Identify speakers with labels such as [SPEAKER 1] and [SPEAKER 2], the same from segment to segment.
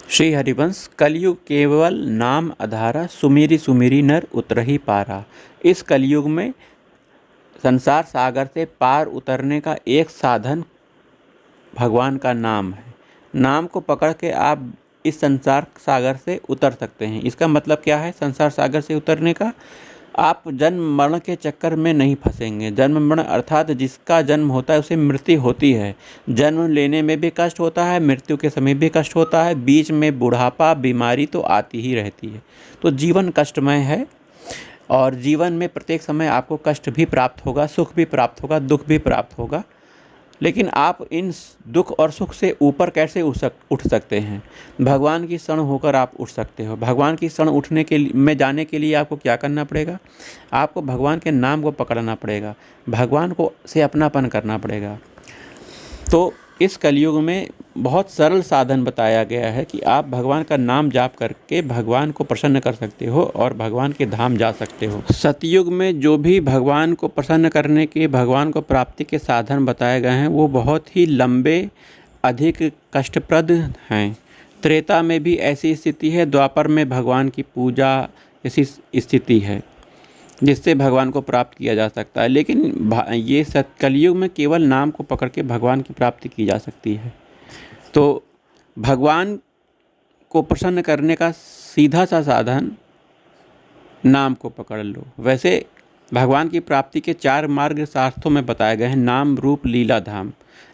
[SPEAKER 1] श्री हरिवंश कलयुग केवल नाम आधारा सुमिरि सुमिरि नर उतरहि पारा। इस कलयुग में संसार सागर से पार उतरने का एक साधन भगवान का नाम है। नाम को पकड़ के आप इस संसार सागर से उतर सकते हैं। इसका मतलब क्या है संसार सागर से उतरने का? आप जन्म मरण के चक्कर में नहीं फंसेंगे। जन्म मरण अर्थात जिसका जन्म होता है उसे मृत्यु होती है। जन्म लेने में भी कष्ट होता है, मृत्यु के समय भी कष्ट होता है, बीच में बुढ़ापा बीमारी तो आती ही रहती है। तो जीवन कष्टमय है और जीवन में प्रत्येक समय आपको कष्ट भी प्राप्त होगा, सुख भी प्राप्त होगा, दुख भी प्राप्त होगा। लेकिन आप इन दुख और सुख से ऊपर कैसे उठ सकते हैं? भगवान की शरण होकर आप उठ सकते हो। भगवान की शरण उठने के में जाने के लिए आपको क्या करना पड़ेगा? आपको भगवान के नाम को पकड़ना पड़ेगा, भगवान को से अपनापन करना पड़ेगा। तो इस कलयुग में बहुत सरल साधन बताया गया है कि आप भगवान का नाम जाप करके भगवान को प्रसन्न कर सकते हो और भगवान के धाम जा सकते हो। सतयुग में जो भी भगवान को प्रसन्न करने के, भगवान को प्राप्ति के साधन बताए गए हैं वो बहुत ही लंबे, अधिक कष्टप्रद हैं। त्रेता में भी ऐसी स्थिति है, द्वापर में भगवान की पूजा ऐसी स्थिति है जिससे भगवान को प्राप्त किया जा सकता है। लेकिन ये कलयुग में केवल नाम को पकड़ के भगवान की प्राप्ति की जा सकती है। तो भगवान को प्रसन्न करने का सीधा सा साधन नाम को पकड़ लो। वैसे भगवान की प्राप्ति के 4 मार्ग शास्त्रों में बताए गए हैं, नाम रूप लीला धाम।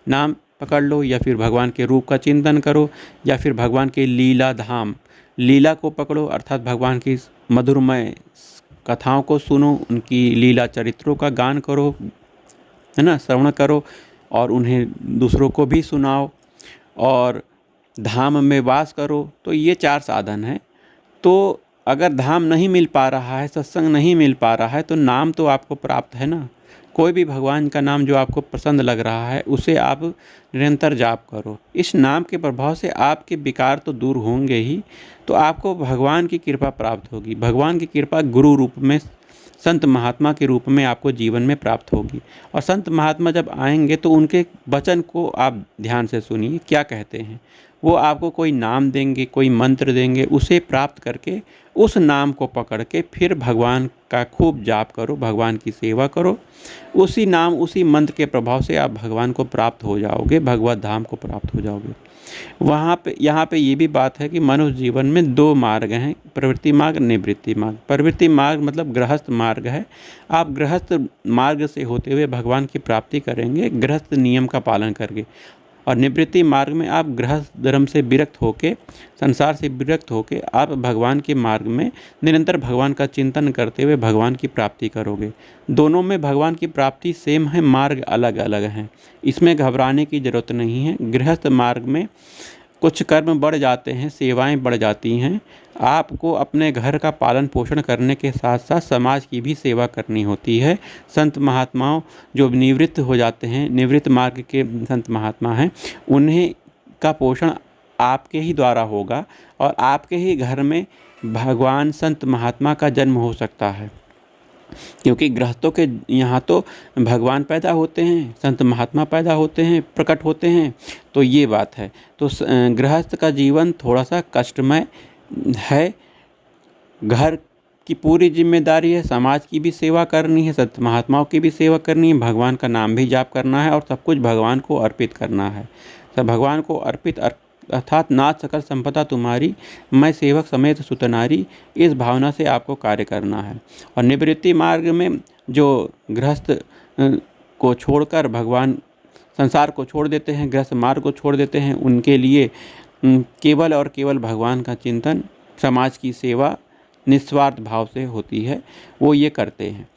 [SPEAKER 1] नाम पकड़ लो या फिर भगवान के रूप का चिंतन करो या फिर भगवान के लीला धाम, लीला को पकड़ो अर्थात भगवान की मधुरमय कथाओं को सुनो, उनकी लीला चरित्रों का गान करो, है ना, श्रवण करो और उन्हें दूसरों को भी सुनाओ और धाम में वास करो। तो ये 4 साधन हैं। तो अगर धाम नहीं मिल पा रहा है, सत्संग नहीं मिल पा रहा है तो नाम तो आपको प्राप्त है ना। कोई भी भगवान का नाम जो आपको पसंद लग रहा है उसे आप निरंतर जाप करो। इस नाम के प्रभाव से आपके विकार तो दूर होंगे ही, तो आपको भगवान की कृपा प्राप्त होगी। भगवान की कृपा गुरु रूप में, संत महात्मा के रूप में आपको जीवन में प्राप्त होगी। और संत महात्मा जब आएंगे तो उनके वचन को आप ध्यान से सुनिए, क्या कहते हैं। वो आपको कोई नाम देंगे, कोई मंत्र देंगे, उसे प्राप्त करके उस नाम को पकड़ के फिर भगवान का खूब जाप करो, भगवान की सेवा करो। उसी नाम उसी मंत्र के प्रभाव से आप भगवान को प्राप्त हो जाओगे, भगवत धाम को प्राप्त हो जाओगे। यहाँ पे ये भी बात है कि मनुष्य जीवन में 2 मार्ग हैं, प्रवृत्ति मार्ग, निवृत्ति मार्ग। प्रवृत्ति मार्ग मतलब गृहस्थ मार्ग है। आप गृहस्थ मार्ग से होते हुए भगवान की प्राप्ति करेंगे, गृहस्थ नियम का पालन करके। और निवृत्ति मार्ग में आप गृहस्थ धर्म से विरक्त होके, संसार से विरक्त होके आप भगवान के मार्ग में निरंतर भगवान का चिंतन करते हुए भगवान की प्राप्ति करोगे। दोनों में भगवान की प्राप्ति सेम है, मार्ग अलग अलग हैं। इसमें घबराने की ज़रूरत नहीं है। गृहस्थ मार्ग में कुछ कर्म बढ़ जाते हैं, सेवाएं बढ़ जाती हैं। आपको अपने घर का पालन पोषण करने के साथ साथ समाज की भी सेवा करनी होती है। संत महात्माओं जो निवृत्त हो जाते हैं, निवृत्त मार्ग के संत महात्मा हैं, उन्हें का पोषण आपके ही द्वारा होगा और आपके ही घर में भगवान संत महात्मा का जन्म हो सकता है। क्योंकि गृहस्थों के यहाँ तो भगवान पैदा होते हैं, संत महात्मा पैदा होते हैं, प्रकट होते हैं। तो ये बात है। तो गृहस्थ का जीवन थोड़ा सा कष्टमय है। घर की पूरी जिम्मेदारी है, समाज की भी सेवा करनी है, संत महात्माओं की भी सेवा करनी है, भगवान का नाम भी जाप करना है और सब कुछ भगवान को अर्पित करना है। सब भगवान को अर्पित अर्थात नाथ सकल संपदा तुम्हारी, मैं सेवक समेत सुतनारी, इस भावना से आपको कार्य करना है। और निवृत्ति मार्ग में जो गृहस्थ को छोड़कर भगवान संसार को छोड़ देते हैं, गृहस्थ मार्ग को छोड़ देते हैं, उनके लिए केवल और केवल भगवान का चिंतन, समाज की सेवा निस्वार्थ भाव से होती है। वो ये करते हैं,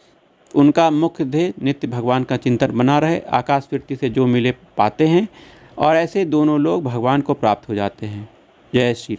[SPEAKER 1] उनका मुख्य ध्येय नित्य भगवान का चिंतन बना रहे। आकाश वृत्ति से जो मिले पाते हैं और ऐसे दोनों लोग भगवान को प्राप्त हो जाते हैं। जय श्री राम।